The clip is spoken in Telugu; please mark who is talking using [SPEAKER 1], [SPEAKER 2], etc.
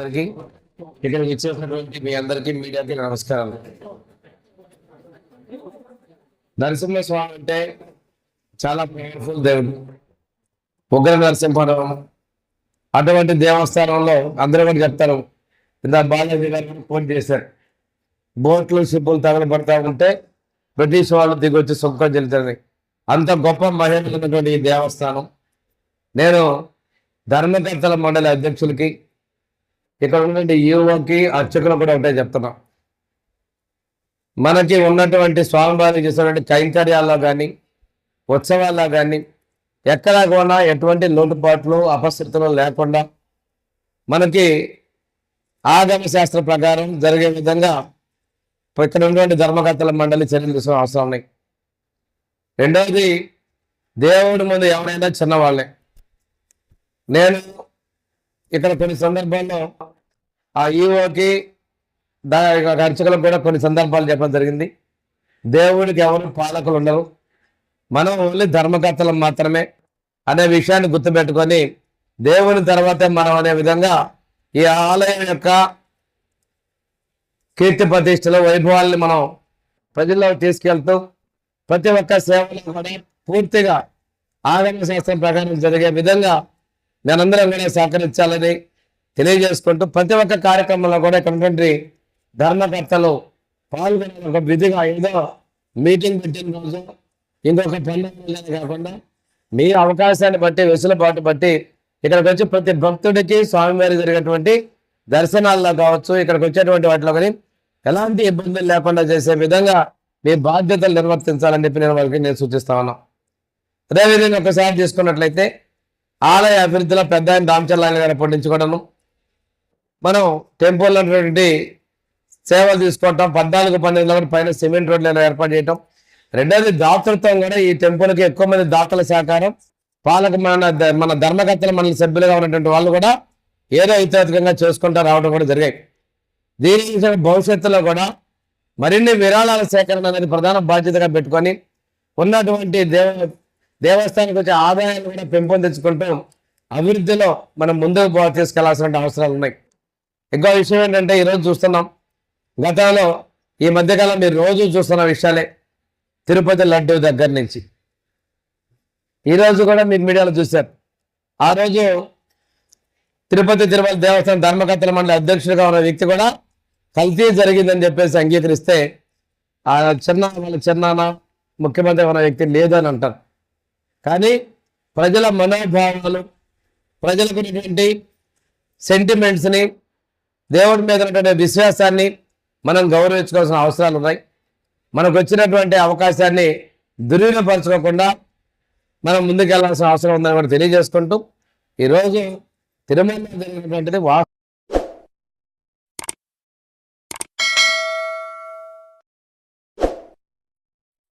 [SPEAKER 1] అందరికీ ఇక్కడికి ఇచ్చేసినటువంటి మీ అందరికీ మీడియాకి నమస్కారం. నరసింహస్వామి అంటే చాలా పవర్ఫుల్ దేవుడు, ఉగ్ర నరసింహరావు. అటువంటి దేవస్థానంలో అందరూ కూడా చెప్తారు, ఇంత బాలాజీ గారు ఫోన్ చేశారు, బోట్లు షిప్పులు తగలబడతా ఉంటే బ్రిటిష్ వాళ్ళు దిగొచ్చి సుఖం చెల్లుతారని. అంత గొప్ప మహిళలు ఉన్నటువంటి ఈ దేవస్థానం. నేను ధర్మకర్తల మండలి అధ్యక్షులకి, ఇక్కడ ఉన్నటువంటి యువకి అర్చకులు కూడా ఒకటే చెప్తున్నాం, మనకి ఉన్నటువంటి స్వామివారికి చేసినటువంటి కైంకర్యాల్లో కానీ ఉత్సవాల్లో కానీ ఎక్కడా కూడా ఎటువంటి లోటుపాట్లు అపశృతులు లేకుండా మనకి ఆగమ శాస్త్ర ప్రకారం జరిగే విధంగా ఇక్కడ ఉన్నటువంటి ధర్మకర్తల మండలి చర్యలు తీసుకోవడం అవసరం ఉన్నాయి. రెండవది, దేవుడి ముందు ఎవరైనా చిన్నవాళ్ళే. నేను ఇక్కడ కొన్ని సందర్భాల్లో ఆ ఈఓకి అర్చకులకు కూడా కొన్ని సందర్భాలు చెప్పడం జరిగింది. దేవుడికి ఎవరు పాలకులు ఉండరు, మనం ఓన్లీ ధర్మకర్తలు మాత్రమే అనే విషయాన్ని గుర్తుపెట్టుకొని దేవుని తర్వాతే మనం అనే విధంగా ఈ ఆలయం యొక్క కీర్తి ప్రతిష్టలు వైభవాల్ని మనం ప్రజల్లో తీసుకెళ్తూ ప్రతి ఒక్క సేవలు కూడా పూర్తిగా ఆగమ శాస్త్రం ప్రకారం జరిగే విధంగా నేనందరం కూడా సహకరించాలని తెలియజేసుకుంటూ ప్రతి ఒక్క కార్యక్రమంలో కూడా ఇక్కడ ఉన్నటువంటి ధర్మకర్తలు పాల్గొనే ఒక విధిగా ఏదో మీటింగ్ పెట్టిన రోజు ఇంకొక పనులు కాకుండా మీ అవకాశాన్ని బట్టి వెసులుబాటు బట్టి ఇక్కడికి వచ్చి ప్రతి భక్తుడికి స్వామివారి జరిగేటువంటి దర్శనాల్లో కావచ్చు, ఇక్కడికి వచ్చేటువంటి వాటిలో కానీ ఎలాంటి ఇబ్బందులు లేకుండా చేసే విధంగా మీ బాధ్యతలు నిర్వర్తించాలని చెప్పి నేను సూచిస్తా ఉన్నాను. అదేవిధంగా ఒకసారి తీసుకున్నట్లయితే ఆలయ అభివృద్ధిలో పెద్ద ఆయన రామచంద్రాయణ గారు పట్టించుకోవడము, మనం టెంపుల్లో ఉన్నటువంటి సేవలు తీసుకోవటం, 14-12 పైన సిమెంట్ రోడ్లను ఏర్పాటు చేయటం. రెండోది, దాతృత్వం కూడా ఈ టెంపుల్కి ఎక్కువ మంది దాతల సహకారం, పాలక మన ధర్మకర్తల మండలి సభ్యులుగా ఉన్నటువంటి వాళ్ళు కూడా ఏదో ఇతరికంగా చేసుకుంటూ రావడం కూడా జరిగాయి. దీని భవిష్యత్తులో కూడా మరిన్ని విరాళాల సేకరణ అనేది ప్రధాన బాధ్యతగా పెట్టుకొని ఉన్నటువంటి దేవస్థానానికి వచ్చే ఆదాయాన్ని కూడా పెంపొందించుకుంటూ అభివృద్ధిలో మనం ముందుకు తీసుకెళ్లాల్సిన అవసరాలు ఉన్నాయి. ఇంకో విషయం ఏంటంటే, ఈరోజు చూస్తున్నాం, గతంలో ఈ మధ్యకాలం మీరు రోజు చూస్తున్న విషయాలే, తిరుపతి లడ్డూ దగ్గర నుంచి ఈరోజు కూడా మీరు మీడియాలో చూశారు. ఆ రోజు తిరుపతి దేవస్థానం ధర్మకర్తల మండలి అధ్యక్షుడిగా ఉన్న వ్యక్తి కూడా కల్తీ జరిగిందని చెప్పేసి అంగీకరిస్తే వాళ్ళ చిన్నాన్న ముఖ్యమంత్రి ఉన్న వ్యక్తి లేదని అంటారు. కానీ ప్రజల మనోభావాలు, ప్రజలకు ఉన్నటువంటి సెంటిమెంట్స్ని, దేవుడి మీద ఉన్నటువంటి విశ్వాసాన్ని మనం గౌరవించుకోవాల్సిన అవసరాలు ఉన్నాయి. మనకు వచ్చినటువంటి అవకాశాన్ని దుర్వినియోగపరచుకోకుండా మనం ముందుకెళ్లాల్సిన అవసరం ఉందని కూడా తెలియజేసుకుంటూ ఈరోజు తిరుమలలో జరిగినటువంటిది